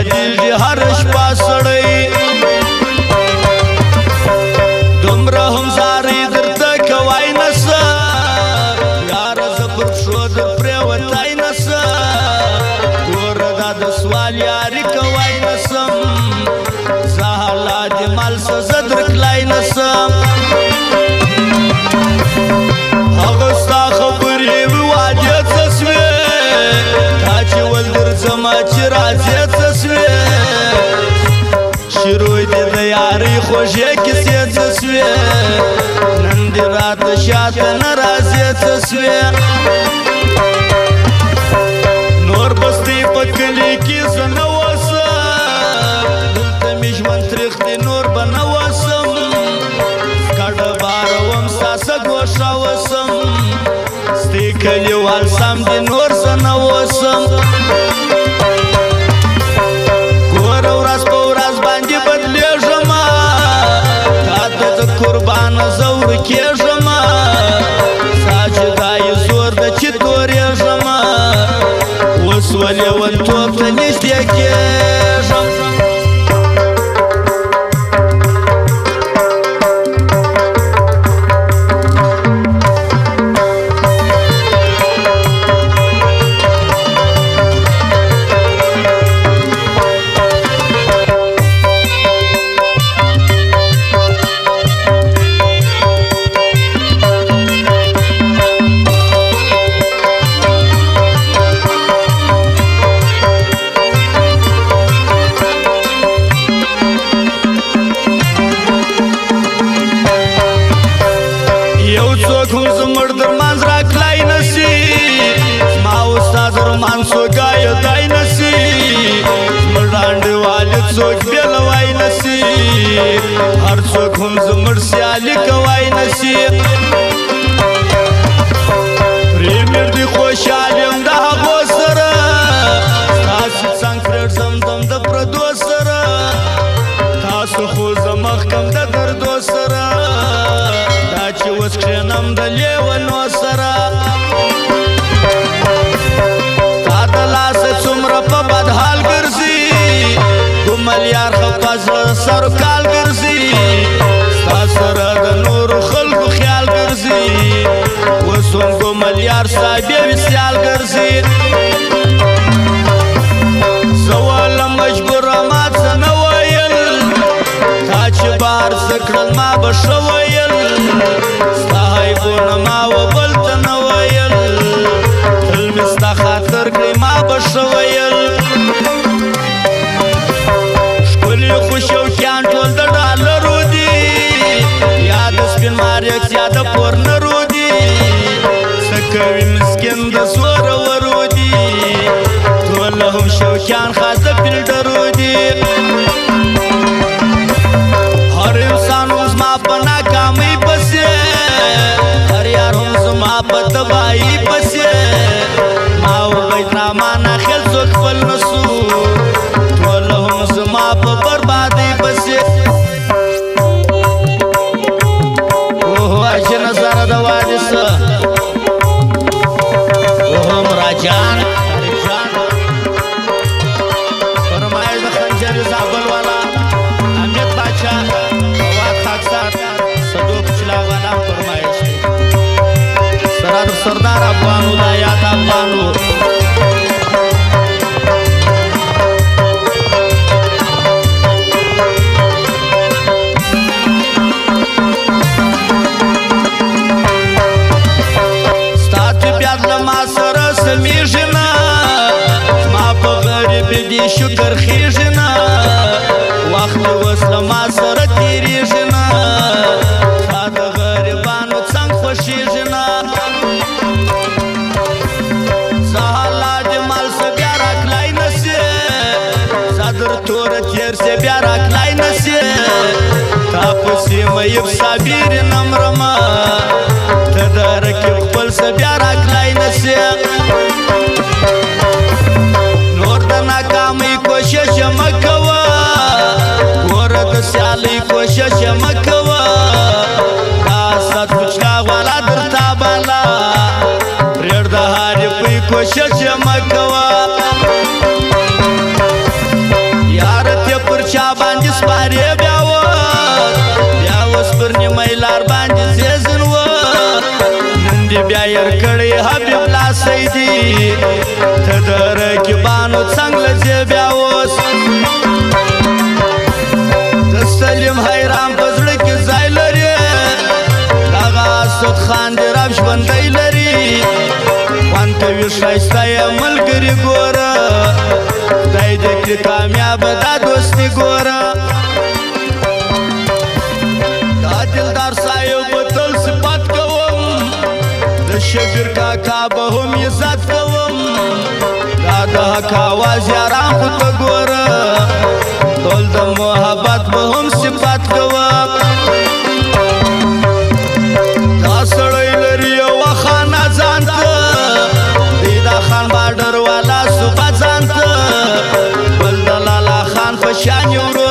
یادیږي هر شپه سړی دومره هم زارۍ درته کوی نه څه یاره زه پر پښو در پرېوتی نه څه ګوره دا د سوال یاري کوی نه څم زه حالات دې مال څه زه درکلی نه څم هغه ستا خبرې وې وعدې څه سوې تا چې ول درځمه چې راځې څه سوې شروع دې د یارۍ خوږې کیسې څه سوې نن دې راته شاته نه راځې څه سوې نور بستې په کلي کې زه نه اوسم دلته مې ژوند تریخ دی نور به نه اوسم کډه باروم ستاسه ګوښه اوسم ستې کلیوال سم دی نور زه نه اوسم ګوره ورځ په ورځ باندې بدلېږمه تا ته زه قربانه زه ورکېږمه ستا چې دا یې زور ده چې تورېږمه اوس و لیونتوب ته نږدې کېږم هر څوک هم زموږ سیالي کوی نه شي پرې مردي خوشحال یم د هغو سره ستاسې څنګ پرېږدم دم د پردو سره تاسو خو زه مخکم د دردو سره دا چې اوس کښېنم د لیونو سره تا د لاسه څومره په بد حال ګرځي ګومل یار خفه زړه سرو کال ګرځي ستا سره د نورو خلکو خیال ګرځي اوس هم ګومل یار ستا بې وسیال ګرځي زه واله مجبوره ما څه نه ویل تا چې بهر څه کړل ما به ښه ویل ستا عیبونه ما و بل ته نه ویل تل مې ستا خاطر کړی ما به ښه ویل خوشوکیان ټول د ډالرو دي یا د سپین ماریکس یا د پورنرو دي څه کوي مسکین د زورورو دي ټول هم شوکیان خاص د فیلډرو دي هر انسان هم زما په ناکامۍ پسې هر یار هم زما په تباهۍ پسې ما و بیتنامه ناخیل څوک خپل نسو ټول هم زما په بربادۍ پسې اوهو عایشه نظاره د وادي څه اوهو مراجان فرمایش د خنجر زابل والا امید باچا فواد خاکسار صدوق چلا والا فرمایش سردار افغانو دا یاد افغانو شکر خیږي نه وخت اوس له ما سره تېرېږي نه تا د غریبانو څنګ خوښېږي نه زه حالات دې مال څه بیا راکلی نه سې صدر توره تېر سې بیا راکلی نه سې تا پسې میب صابر نه مرمه ته د رقیب خپل څه بیا راکلی نه سې ناکامۍ کوشش مه کوه ګوره د سیالۍ کوشش مه کوه دا سد کوچنا والا درته بالا پرېږده هرې پۍ کوشش مه کوه یار ته پر چا باندې سپارې بیا اوس پر نیمه لار باندې زیزن و نن دې بیا ير کړی حبیب لا سیدی ته د رقیبانو څنګه ځې بیا اوس د سلیم حیران په زړه کې ځای لري هغه اسد خان دې رب ژوندی لري خوند کوي ښایسته یې ملګري ګوره خدای دې کړي کامیابه دا دوستي ګوره دا دلدار صاحب به تل صفت کوم د شبیر کاکا به هم عزت کوم دا د حق آواز یاران خو ته ګوره ټول د محبت به هم صفت کوم دا سړی لري یوه خانه ځان ته دیدا خان باډر والا صوبه ځان ته بل د لالا خان په شان یې ورو